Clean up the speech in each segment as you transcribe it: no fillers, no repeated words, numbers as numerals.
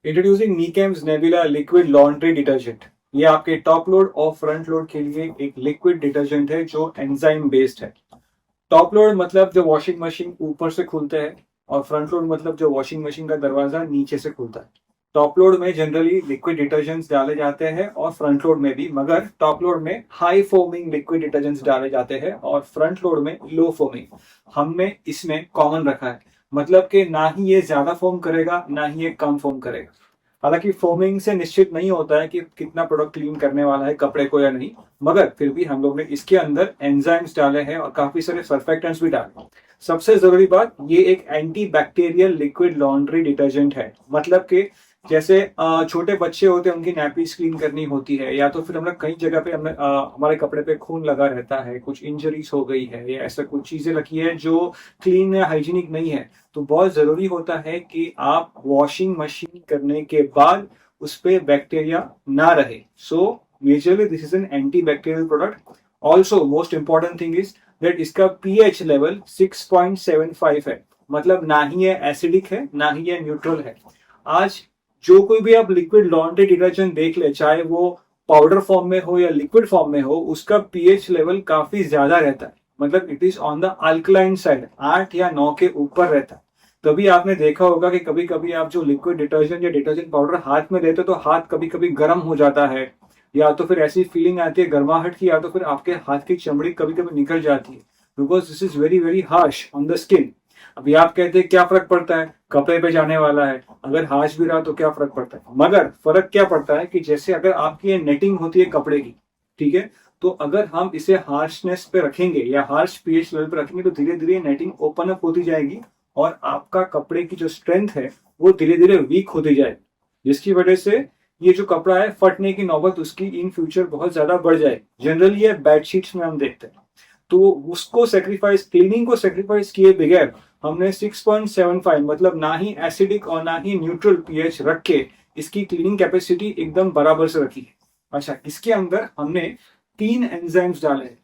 Introducing Neechems Nebula liquid laundry detergent. ये आपके top load और फ्रंट लोड के लिए एक लिक्विड डिटर्जेंट है जो एंजाइम बेस्ड है। टॉप लोड मतलब जो वॉशिंग मशीन ऊपर से खुलते हैं, और फ्रंट लोड मतलब जो वॉशिंग मशीन का दरवाजा नीचे से खुलता है। टॉप लोड में जनरली लिक्विड डिटर्जेंट्स डाले जाते हैं और फ्रंट लोड में भी, मगर टॉप लोड में हाई फोमिंग लिक्विड डिटर्जेंट्स डाले जाते हैं और फ्रंट लोड में लो फोमिंग। हमने इसमें कॉमन रखा है, मतलब कि ना ही ये ज्यादा फोम करेगा ना ही ये कम फोम करेगा। हालांकि फोमिंग से निश्चित नहीं होता है कि कितना प्रोडक्ट क्लीन करने वाला है कपड़े को या नहीं, मगर फिर भी हम लोग ने इसके अंदर एंजाइम्स डाले हैं और काफी सारे सर्फेक्टेंट्स भी डाले। सबसे जरूरी बात, ये एक anti bacterial liquid laundry detergent है। मतलब कि जैसे छोटे बच्चे होते हैं, उनकी नैपीज क्लीन करनी होती है, या तो फिर हम लोग कई जगह पे हमारे कपड़े पे खून लगा रहता है, कुछ इंजरीज हो गई है या ऐसा कुछ चीजें रखी है जो क्लीन या हाइजीनिक नहीं है, तो बहुत जरूरी होता है कि आप वॉशिंग मशीन करने के बाद उस पर बैक्टीरिया ना रहे। सो majorly this is an anti bacterial product. Also most important thing is that इसका पीएच लेवल 6.75 है। मतलब ना ही ये एसिडिक है ना ही ये न्यूट्रल है। आज जो कोई भी आप लिक्विड लॉन्ड्री डिटर्जेंट देख ले, चाहे वो पाउडर फॉर्म में हो या लिक्विड फॉर्म में हो, उसका पीएच लेवल काफी ज्यादा रहता है। मतलब it is on the alkaline side, 8 या 9 के ऊपर रहता है। तभी आपने देखा होगा कि कभी कभी आप जो लिक्विड डिटर्जेंट या डिटर्जेंट पाउडर हाथ में लेते हो तो हाथ कभी कभी गर्म हो जाता है, या तो फिर ऐसी फीलिंग आती है गर्माहट की, या तो फिर आपके हाथ की चमड़ी कभी कभी निकल जाती है, because this is very very harsh on the skin. अभी आप कहते हैं क्या फर्क पड़ता है, कपड़े पे जाने वाला है, अगर हार्श भी रहा तो क्या फर्क पड़ता है। मगर फर्क क्या पड़ता है कि जैसे अगर आपकी ये नेटिंग होती है कपड़े की, ठीक है, तो अगर हम इसे हार्शनेस पे रखेंगे या हार्श पीएच लेवल पे रखेंगे तो धीरे धीरे नेटिंग ओपन अप होती जाएगी और आपका कपड़े की जो स्ट्रेंथ है वो धीरे धीरे वीक होती जाएगी, जिसकी वजह से ये जो कपड़ा है फटने की नौबत उसकी इन फ्यूचर बहुत ज्यादा बढ़ जाएगी। जनरली ये बेडशीट्स में हम देखते हैं। तो उसको सेक्रीफाइस, क्लीनिंग को सेक्रीफाइस किए बगैर हमने 6.75 मतलब ना ही एसिडिक और ना ही न्यूट्रल पीएच रख के इसकी क्लीनिंग कैपेसिटी एकदम बराबर से रखी है। अच्छा, इसके अंदर हमने 3 एंजाइम्स डाले हैं।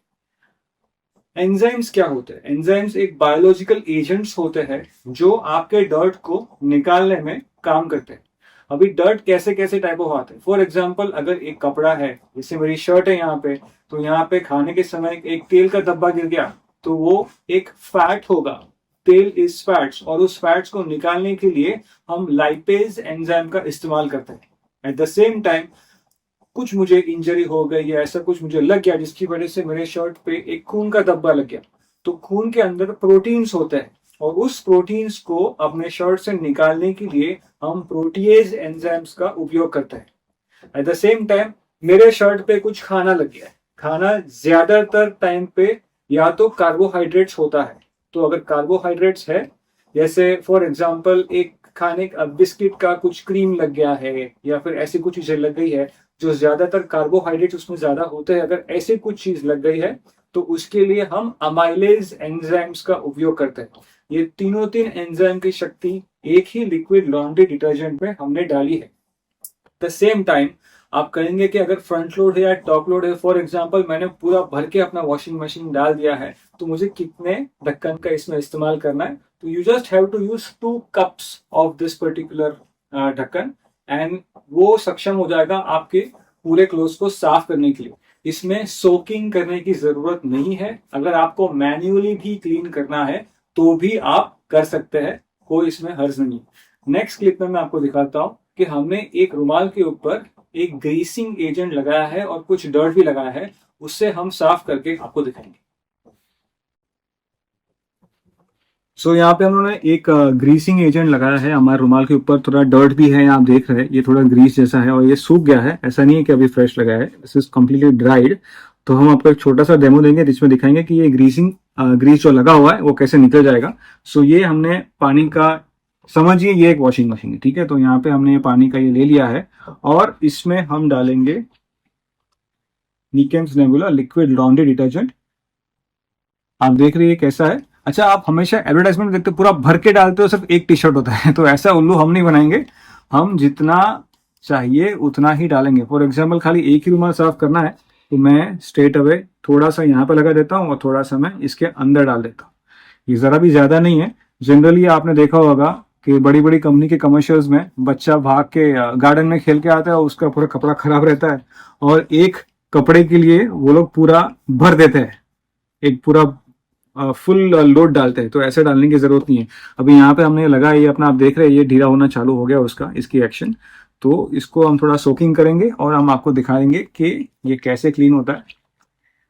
एंजाइम्स क्या होते हैं? एंजाइम्स एक बायोलॉजिकल एजेंट्स होते हैं जो आपके डर्ट को निकालने में काम करते हैं। अभी डर्ट कैसे कैसे टाइप ऑफ आते हैं। फॉर एग्जाम्पल, अगर एक कपड़ा है, जैसे मेरी शर्ट है यहाँ पे, तो यहाँ पे खाने के समय एक तेल का धब्बा गिर गया तो वो एक फैट होगा। तेल इज फैट्स, और उस फैट्स को निकालने के लिए हम लाइपेज एंजाइम का इस्तेमाल करते हैं। एट द सेम टाइम कुछ मुझे इंजरी हो गई या ऐसा कुछ मुझे लग गया जिसकी वजह से मेरे शर्ट पे एक खून का धब्बा लग गया, तो खून के अंदर प्रोटीन्स होते हैं और उस प्रोटीन्स को अपने शर्ट से निकालने के लिए हम प्रोटीएज एंजाइम्स का उपयोग करते हैं। एट द सेम टाइम मेरे शर्ट पे कुछ खाना लग गया है। खाना ज्यादातर टाइम पे या तो कार्बोहाइड्रेट्स होता है, तो अगर कार्बोहाइड्रेट्स है, जैसे फॉर एग्जांपल एक खाने बिस्किट का कुछ क्रीम लग गया है या फिर ऐसी कुछ चीजें लग गई है जो ज्यादातर कार्बोहाइड्रेट्स उसमें ज्यादा होते हैं, अगर ऐसे कुछ चीज लग गई है तो उसके लिए हम अमाइलेज एंजाइम्स का उपयोग करते हैं। ये तीन एंजाइम की शक्ति एक ही लिक्विड लॉन्ड्री डिटर्जेंट में हमने डाली है। द सेम टाइम आप कहेंगे कि अगर फ्रंट लोड है या टॉप लोड है, फॉर एग्जांपल मैंने पूरा भर के अपना वॉशिंग मशीन डाल दिया है, तो मुझे कितने ढक्कन का इसमें इस्तेमाल करना है? तो you just have to use 2 cups of this particular ढक्कन, एंड वो सक्षम हो जाएगा आपके पूरे क्लोथ्स को साफ करने के लिए। इसमें सोकिंग करने की जरूरत नहीं है। अगर आपको मैन्युअली भी क्लीन करना है तो भी आप कर सकते हैं, कोई इसमें हर्ज नहीं। नेक्स्ट क्लिप में मैं आपको दिखाता हूं कि हमने एक रुमाल के ऊपर एक ग्रीसिंग एजेंट लगाया है और कुछ डर्ट भी लगाया है, उससे हम साफ करके आपको दिखाएंगे। सो यहाँ पे हम लोगों ने एक ग्रीसिंग एजेंट लगाया है हमारे रुमाल के ऊपर। थोड़ा डर्ट भी है, आप देख रहे हैं ये थोड़ा ग्रीस जैसा है और ये सूख गया है, ऐसा नहीं है कि अभी फ्रेश लगाया है। This is completely dried. तो हम आपको एक छोटा सा डेमो देंगे जिसमें दिखाएंगे कि ये ग्रीस जो लगा हुआ है वो कैसे निकल जाएगा। सो ये हमने पानी का, समझिए ये एक वॉशिंग मशीन है, ठीक है। तो यहाँ पे हमने ये पानी का ये ले लिया है और इसमें हम डालेंगे नीकेम्स नेबुला लिक्विड लॉन्ड्री डिटर्जेंट। आप देख रही है कैसा है। अच्छा, आप हमेशा एडवर्टाइजमेंट देखते हो पूरा भर के डालते हो, सिर्फ एक टी शर्ट होता है, तो ऐसा उल्लू हम नहीं बनाएंगे। हम जितना चाहिए उतना ही डालेंगे। फॉर एग्जाम्पल खाली एक ही रुमाल साफ करना है तो मैं स्ट्रेट अवे थोड़ा सा यहाँ पे लगा देता हूँ और थोड़ा सा मैं इसके अंदर डाल देता हूँ। ये जरा भी ज्यादा नहीं है। जनरली आपने देखा होगा कि बड़ी बड़ी कंपनी के कमर्शियल्स में बच्चा भाग के गार्डन में खेल के आता है, उसका पूरा कपड़ा खराब रहता है और एक कपड़े के लिए वो लोग पूरा भर देते हैं, एक पूरा फुल लोड डालते हैं। तो ऐसे डालने की जरूरत नहीं है। अभी यहाँ पे हमने लगा, ये अपना आप देख रहे हैं ये ढीला होना चालू हो गया उसका, इसकी एक्शन। तो इसको हम थोड़ा सोकिंग करेंगे और हम आपको दिखाएंगे कि ये कैसे क्लीन होता है।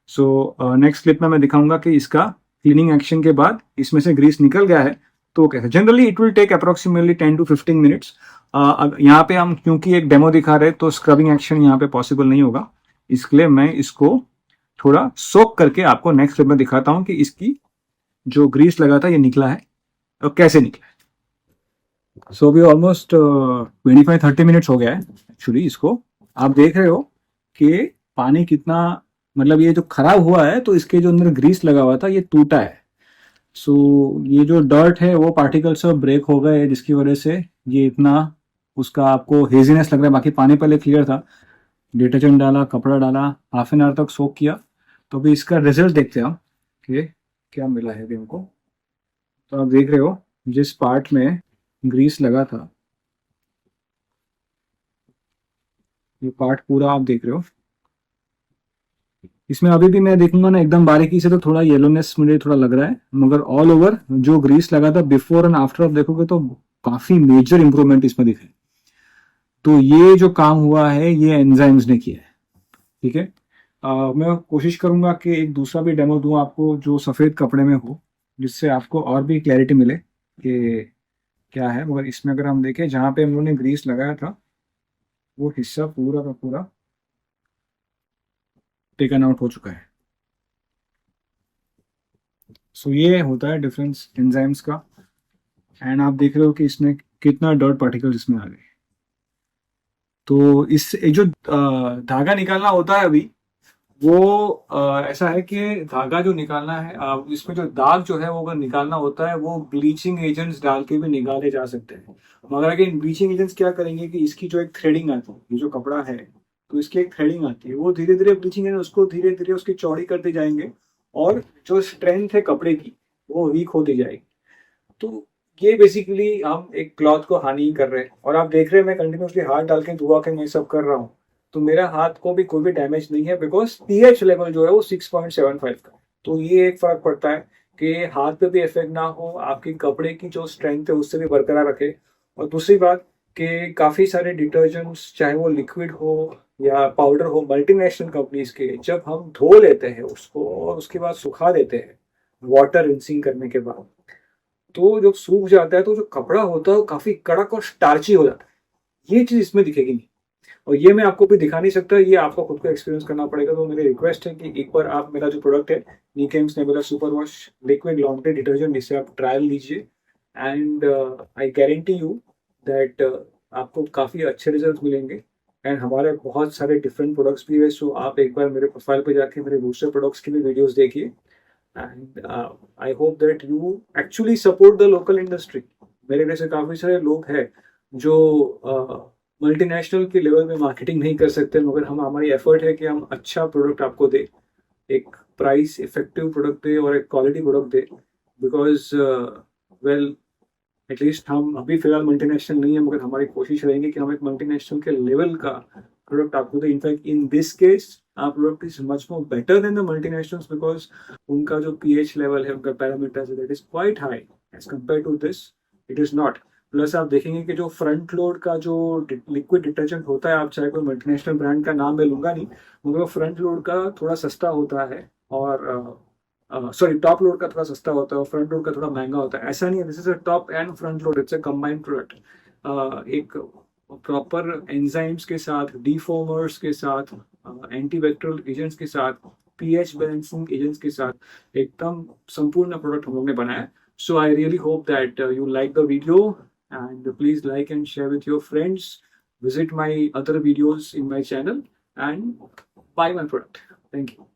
सो नेक्स्ट क्लिप में मैं दिखाऊंगा कि इसका क्लीनिंग एक्शन के बाद इसमें से ग्रीस निकल गया है तो कैसे। Generally it will take approximately 10 to 15 minutes. यहाँ पे हम क्योंकि एक डेमो दिखा रहे हैं तो स्क्रबिंग एक्शन यहाँ पे पॉसिबल नहीं होगा, इसलिए मैं इसको थोड़ा सोक करके आपको नेक्स्ट क्लिप में दिखाता हूँ कि इसकी जो ग्रीस लगा था ये निकला है और कैसे निकला है। सो अभी ऑलमोस्ट 25-30 मिनट्स हो गया है एक्चुअली इसको। आप देख रहे हो कि पानी कितना, मतलब ये जो खराब हुआ है तो इसके जो अंदर ग्रीस लगा हुआ था ये टूटा है। सो ये जो डर्ट है वो पार्टिकल सब ब्रेक हो गए, जिसकी वजह से ये इतना उसका आपको हेजीनेस लग रहा है। बाकी पानी पहले क्लियर था। डिटर्जेंट डाला, कपड़ा डाला, हाफ एन आवर तक सोक किया। तो अभी इसका रिजल्ट देखते हैं हम कि क्या मिला है अभी हमको। तो आप देख रहे हो जिस पार्ट में ग्रीस लगा था ये पार्ट पूरा आप देख रहे हो। इसमें अभी भी मैं देखूंगा ना एकदम बारीकी से तो थोड़ा येलोनेस मुझे थोड़ा लग रहा है, मगर ऑल ओवर जो ग्रीस लगा था बिफोर एंड आफ्टर आप देखोगे तो काफी मेजर इंप्रूवमेंट इसमें दिखे। तो ये जो काम हुआ है ये एंजाइम्स ने किया है। ठीक है। मैं कोशिश करूंगा कि एक दूसरा भी डेमो दूं आपको जो सफेद कपड़े में हो, जिससे आपको और भी क्लैरिटी मिले कि क्या है। मगर इसमें अगर हम देखें जहां पे हम लोगों ने ग्रीस लगाया था वो हिस्सा पूरा का पूरा टेकन आउट हो चुका है। सो ये होता है डिफरेंस एंजाइम्स का। एंड आप देख रहे हो कि इसमें कितना डॉट पार्टिकल्स इसमें आ गए। तो इस एक जो धागा निकालना होता है अभी वो ऐसा है कि धागा जो निकालना है इसमें जो दाग जो है वो अगर निकालना होता है वो ब्लीचिंग एजेंट्स डाल के भी निकाले जा सकते हैं। मगर अगर ब्लीचिंग एजेंट्स क्या करेंगे कि इसकी जो एक थ्रेडिंग आती है, ये जो कपड़ा है तो इसकी एक थ्रेडिंग आती है, वो धीरे धीरे ब्लीचिंग एजेंट उसको धीरे धीरे उसकी चौड़ी करते जाएंगे और जो स्ट्रेंथ है कपड़े की वो वीक होती जाएगी। तो ये बेसिकली हम एक क्लॉथ को हानि कर रहे हैं। और आप देख रहे हैं मैं कंटिन्यूसली हाथ डाल के धुआ के मैं सब कर रहा हूँ तो मेरा हाथ को भी कोई भी डैमेज नहीं है, बिकॉज पीएच लेवल जो है वो 6.75 का। तो ये एक फर्क पड़ता है कि हाथ पे भी इफेक्ट ना हो, आपकी कपड़े की जो स्ट्रेंथ है उससे भी बरकरार रखे। और दूसरी बात कि काफी सारे डिटर्जेंट्स चाहे वो लिक्विड हो या पाउडर हो मल्टीनेशनल कंपनीज के, जब हम धो लेते हैं उसको और उसके बाद सुखा देते हैं वाटर रिंसिंग करने के बाद, तो जब सूख जाता है तो जो कपड़ा होता है वो काफी कड़क और स्टार्ची हो जाता है। ये चीज इसमें दिखेगी नहीं और ये मैं आपको भी दिखा नहीं सकता, ये आपको खुद को एक्सपीरियंस करना पड़ेगा। तो मेरी रिक्वेस्ट है कि एक बार आप मेरा जो प्रोडक्ट है Neechems Nebula super wash liquid laundry detergent, इससे आप ट्रायल लीजिए and I guarantee you that आपको काफी अच्छे रिजल्ट मिलेंगे। एंड हमारे बहुत सारे डिफरेंट प्रोडक्ट्स भी है, सो आप एक बार मेरे प्रोफाइल पे जाके मेरे दूसरे प्रोडक्ट्स की भी वीडियोस देखिए। And I hope that you actually support the local industry. मेरे जैसे काफी सारे लोग हैं जो मल्टीनेशनल के लेवल में मार्केटिंग नहीं कर सकते, मगर हम हमारी एफर्ट है कि हम अच्छा प्रोडक्ट आपको दे, एक प्राइस इफेक्टिव प्रोडक्ट दे और एक quality product they. Because well at least हम अभी फिलहाल मल्टीनेशनल नहीं है, मगर हमारी कोशिश रहेगी कि हम एक मल्टीनेशनल के लेवल का प्रोडक्ट आपको दे। In fact in this case our product is much more better than the multinationals because उनका जो pH level है, उनका parameters है, that is quite high as compared to this it is not। Plus आप देखेंगे कि जो फ्रंट लोड का जो लिक्विड डिटर्जेंट होता है, आप चाहे कोई मल्टीनेशनल ब्रांड का नाम मैं लूंगा नहीं, मगर फ्रंट लोड का थोड़ा सस्ता होता है और सॉरी टॉप लोड का थोड़ा सस्ता होता है और फ्रंट लोड का थोड़ा महंगा होता है। ऐसा नहीं है, this is a top and front load, it's a combined product. एक प्रॉपर एंजाइम्स के साथ, डिफॉर्मर्स के साथ, एंटीबैक्टीरियल एजेंट्स के साथ, पीएच बैलेंसिंग एजेंट्स के साथ एकदम संपूर्ण प्रोडक्ट हम लोग ने बनाया है। So I really hope that you like the video and please like and share with your friends, visit my other videos in my channel and buy my product. Thank you.